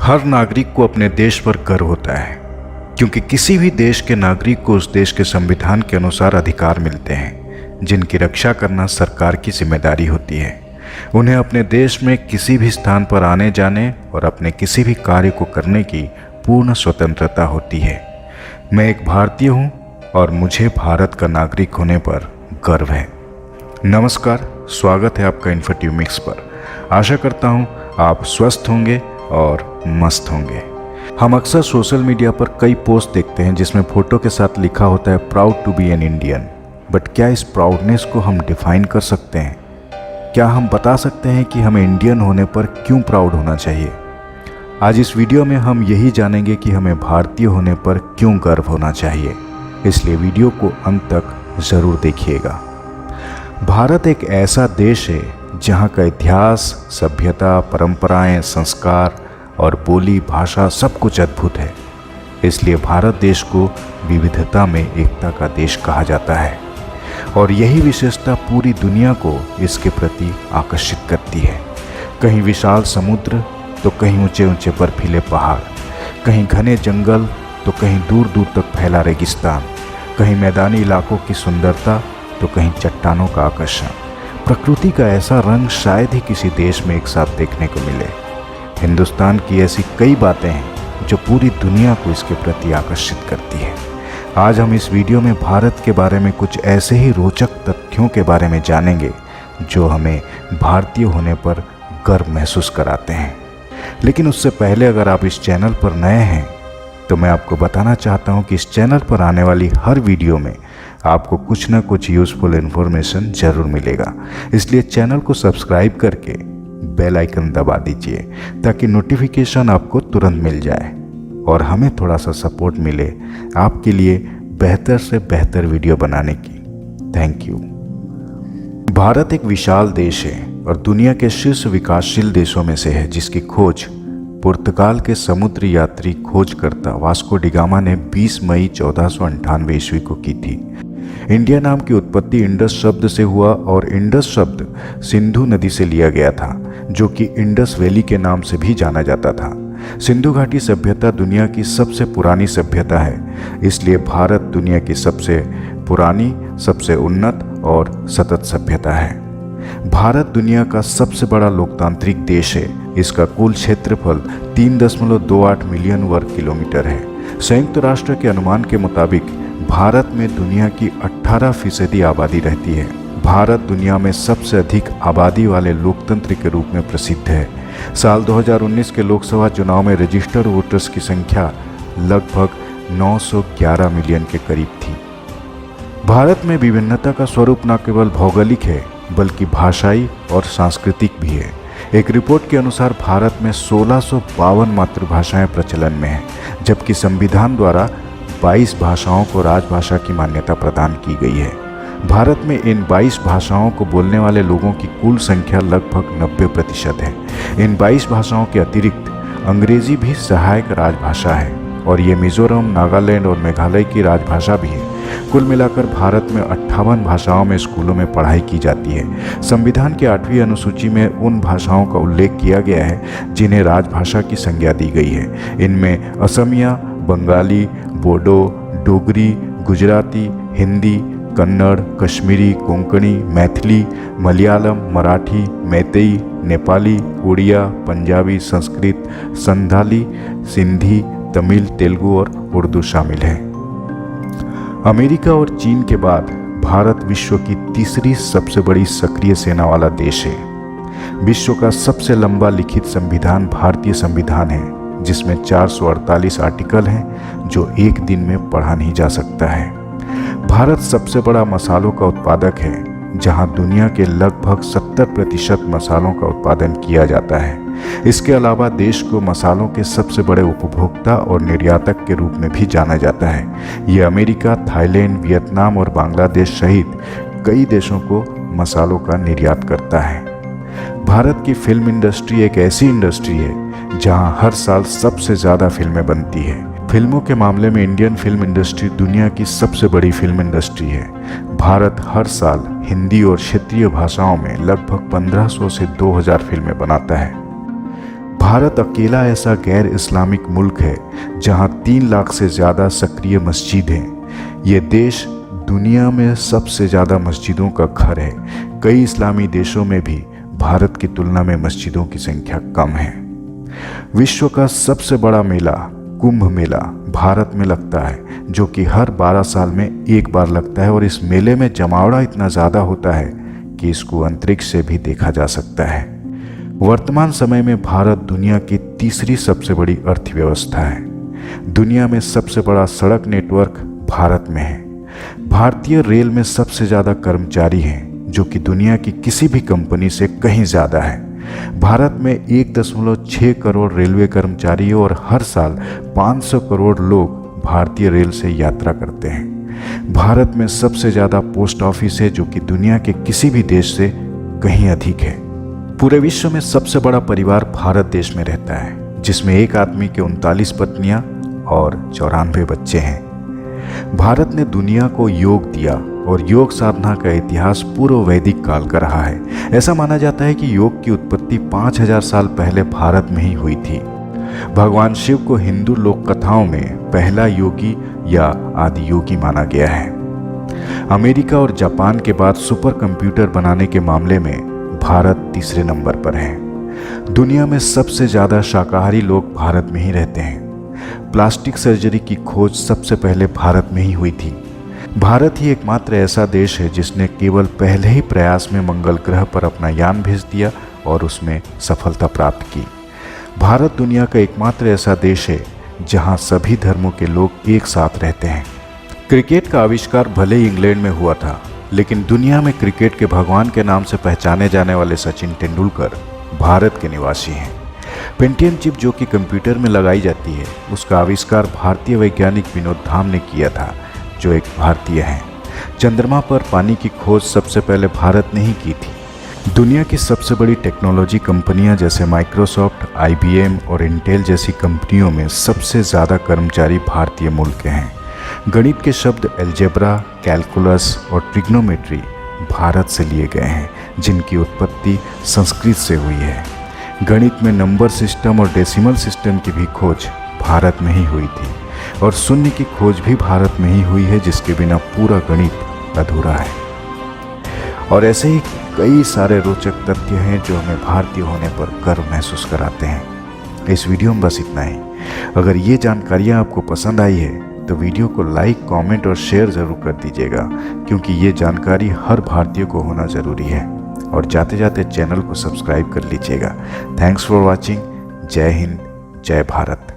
हर नागरिक को अपने देश पर गर्व होता है, क्योंकि किसी भी देश के नागरिक को उस देश के संविधान के अनुसार अधिकार मिलते हैं, जिनकी रक्षा करना सरकार की जिम्मेदारी होती है। उन्हें अपने देश में किसी भी स्थान पर आने जाने और अपने किसी भी कार्य को करने की पूर्ण स्वतंत्रता होती है। मैं एक भारतीय हूँ और मुझे भारत का नागरिक होने पर गर्व है। नमस्कार, स्वागत है आपका इन्फोट्यूब मिक्स पर। आशा करता हूँ आप स्वस्थ होंगे और मस्त होंगे। हम अक्सर सोशल मीडिया पर कई पोस्ट देखते हैं जिसमें फोटो के साथ लिखा होता है proud to be an Indian. But क्या इस प्राउडनेस को हम डिफाइन कर सकते हैं? क्या हम बता सकते हैं कि हमें इंडियन होने पर क्यों प्राउड होना चाहिए? आज इस वीडियो में हम यही जानेंगे कि हमें भारतीय होने पर क्यों गर्व होना चाहिए, इसलिए वीडियो को अंत तक ज़रूर देखिएगा। भारत एक ऐसा देश है जहाँ का इतिहास, सभ्यता, परंपराएं, संस्कार और बोली भाषा सब कुछ अद्भुत है। इसलिए भारत देश को विविधता में एकता का देश कहा जाता है और यही विशेषता पूरी दुनिया को इसके प्रति आकर्षित करती है। कहीं विशाल समुद्र तो कहीं ऊंचे ऊंचे बर्फीले पहाड़, कहीं घने जंगल तो कहीं दूर दूर तक फैला रेगिस्तान, कहीं मैदानी इलाकों की सुंदरता तो कहीं चट्टानों का आकर्षण। प्रकृति का ऐसा रंग शायद ही किसी देश में एक साथ देखने को मिले। हिंदुस्तान की ऐसी कई बातें हैं जो पूरी दुनिया को इसके प्रति आकर्षित करती है। आज हम इस वीडियो में भारत के बारे में कुछ ऐसे ही रोचक तथ्यों के बारे में जानेंगे जो हमें भारतीय होने पर गर्व महसूस कराते हैं। लेकिन उससे पहले अगर आप इस चैनल पर नए हैं तो मैं आपको बताना चाहता हूं कि इस चैनल पर आने वाली हर वीडियो में आपको कुछ ना कुछ यूज़फुल इन्फॉर्मेशन ज़रूर मिलेगा। इसलिए चैनल को सब्सक्राइब करके बेल आइकन दबा दीजिए ताकि नोटिफिकेशन आपको तुरंत मिल जाए और हमें थोड़ा सा सपोर्ट मिले आपके लिए बेहतर से बेहतर वीडियो बनाने की। Thank you. भारत एक विशाल देश है और दुनिया के शीर्ष विकासशील देशों में से है, जिसकी खोज पुर्तगाल के समुद्री यात्री खोजकर्ता वास्को डी गामा ने 20 मई 1498 ईस्वी को की थी। इंडिया नाम की उत्पत्ति इंडस शब्द से हुआ और इंडस शब्द सिंधु नदी से लिया गया था, जो कि इंडस वैली के नाम से भी जाना जाता था। सिंधु घाटी सभ्यता दुनिया की सबसे पुरानी सभ्यता है, इसलिए भारत दुनिया की सबसे पुरानी, सबसे उन्नत और सतत सभ्यता है। भारत दुनिया का सबसे बड़ा लोकतांत्रिक देश है। इसका कुल क्षेत्रफल 3.28 मिलियन वर्ग किलोमीटर है। संयुक्त राष्ट्र के अनुमान के मुताबिक भारत में दुनिया की 18% आबादी रहती है। भारत दुनिया में सबसे अधिक आबादी वाले लोकतंत्र के रूप में प्रसिद्ध है। साल 2019 के लोकसभा चुनाव में रजिस्टर्ड वोटर्स की संख्या लगभग 911 मिलियन के करीब थी। भारत में विभिन्नता का स्वरूप न केवल भौगोलिक है बल्कि भाषाई और सांस्कृतिक भी है। एक रिपोर्ट के अनुसार भारत में 1652 मातृभाषाएं प्रचलन में हैं, जबकि संविधान द्वारा 22 भाषाओं को राजभाषा की मान्यता प्रदान की गई है। भारत में इन 22 भाषाओं को बोलने वाले लोगों की कुल संख्या लगभग 90% है। इन 22 भाषाओं के अतिरिक्त अंग्रेजी भी सहायक राजभाषा है और ये मिजोरम, नागालैंड और मेघालय की राजभाषा भी है। कुल मिलाकर भारत में 58 भाषाओं में स्कूलों में पढ़ाई की जाती है। संविधान की 8वीं अनुसूची में उन भाषाओं का उल्लेख किया गया है जिन्हें राजभाषा की संज्ञा दी गई है। इनमें असमिया, बंगाली, बोडो, डोगरी, गुजराती, हिंदी, कन्नड़, कश्मीरी, कोंकणी, मैथिली, मलयालम, मराठी, मैतेई, नेपाली, उड़िया, पंजाबी, संस्कृत, संथाली, सिंधी, तमिल, तेलुगु और उर्दू शामिल है। अमेरिका और चीन के बाद भारत विश्व की तीसरी सबसे बड़ी सक्रिय सेना वाला देश है। विश्व का सबसे लंबा लिखित संविधान भारतीय संविधान है, जिसमें 448 आर्टिकल हैं जो एक दिन में पढ़ा नहीं जा सकता है। भारत सबसे बड़ा मसालों का उत्पादक है, जहां दुनिया के लगभग 70% मसालों का उत्पादन किया जाता है। इसके अलावा देश को मसालों के सबसे बड़े उपभोक्ता और निर्यातक के रूप में भी जाना जाता है। ये अमेरिका, थाईलैंड, वियतनाम और बांग्लादेश सहित कई देशों को मसालों का निर्यात करता है। भारत की फिल्म इंडस्ट्री एक ऐसी इंडस्ट्री है जहां हर साल सबसे ज़्यादा फिल्में बनती है। फिल्मों के मामले में इंडियन फिल्म इंडस्ट्री दुनिया की सबसे बड़ी फिल्म इंडस्ट्री है। भारत हर साल हिंदी और क्षेत्रीय भाषाओं में लगभग 1500 से 2000 फिल्में बनाता है। भारत अकेला ऐसा गैर इस्लामिक मुल्क है जहां 3 लाख से ज़्यादा सक्रिय मस्जिद हैं। ये देश दुनिया में सबसे ज़्यादा मस्जिदों का घर है। कई इस्लामी देशों में भी भारत की तुलना में मस्जिदों की संख्या कम है। विश्व का सबसे बड़ा मेला कुंभ मेला भारत में लगता है, जो कि हर 12 साल में एक बार लगता है और इस मेले में जमावड़ा इतना ज़्यादा होता है कि इसको अंतरिक्ष से भी देखा जा सकता है। वर्तमान समय में भारत दुनिया की तीसरी सबसे बड़ी अर्थव्यवस्था है। दुनिया में सबसे बड़ा सड़क नेटवर्क भारत में है। भारतीय रेल में सबसे ज़्यादा कर्मचारी हैं, जो कि दुनिया की किसी भी कंपनी से कहीं ज़्यादा है। भारत में 1.6 करोड़ रेलवे कर्मचारी और हर साल 500 करोड़ लोग भारतीय रेल से यात्रा करते हैं। भारत में सबसे ज़्यादा पोस्ट ऑफिस है, जो कि दुनिया के किसी भी देश से कहीं अधिक है। पूरे विश्व में सबसे बड़ा परिवार भारत देश में रहता है, जिसमें एक आदमी के 39 पत्नियां और 94 बच्चे हैं। भारत ने दुनिया को योग दिया और योग साधना का इतिहास पूर्व वैदिक काल का रहा है। ऐसा माना जाता है कि योग की उत्पत्ति 5000 साल पहले भारत में ही हुई थी। भगवान शिव को हिंदू लोक कथाओं में पहला योगी या आदि योगी माना गया है। अमेरिका और जापान के बाद सुपर कंप्यूटर बनाने के मामले में भारत तीसरे नंबर पर है। दुनिया में सबसे ज़्यादा शाकाहारी लोग भारत में ही रहते हैं। प्लास्टिक सर्जरी की खोज सबसे पहले भारत में ही हुई थी। भारत ही एकमात्र ऐसा देश है जिसने केवल पहले ही प्रयास में मंगल ग्रह पर अपना यान भेज दिया और उसमें सफलता प्राप्त की। भारत दुनिया का एकमात्र ऐसा देश है जहां सभी धर्मों के लोग एक साथ रहते हैं। क्रिकेट का आविष्कार भले ही इंग्लैंड में हुआ था, लेकिन दुनिया में क्रिकेट के भगवान के नाम से पहचाने जाने वाले सचिन तेंदुलकर भारत के निवासी हैं। पेंटियम चिप जो कि कंप्यूटर में लगाई जाती है, उसका आविष्कार भारतीय वैज्ञानिक विनोद धाम ने किया था, जो एक भारतीय हैं। चंद्रमा पर पानी की खोज सबसे पहले भारत ने ही की थी। दुनिया की सबसे बड़ी टेक्नोलॉजी कंपनियां जैसे माइक्रोसॉफ्ट, IBM और इंटेल जैसी कंपनियों में सबसे ज़्यादा कर्मचारी भारतीय मूल के हैं। गणित के शब्द एल्जेब्रा, कैलकुलस और ट्रिग्नोमेट्री भारत से लिए गए हैं, जिनकी उत्पत्ति संस्कृत से हुई है। गणित में नंबर सिस्टम और डेसिमल सिस्टम की भी खोज भारत में ही हुई थी और शून्य की खोज भी भारत में ही हुई है, जिसके बिना पूरा गणित अधूरा है। और ऐसे ही कई सारे रोचक तथ्य हैं जो हमें भारतीय होने पर गर्व महसूस कराते हैं। इस वीडियो में बस इतना ही। अगर ये जानकारियाँ आपको पसंद आई है तो वीडियो को लाइक, कमेंट और शेयर ज़रूर कर दीजिएगा, क्योंकि ये जानकारी हर भारतीय को होना ज़रूरी है। और जाते जाते चैनल को सब्सक्राइब कर लीजिएगा। Thanks for watching. जय हिंद, जय भारत।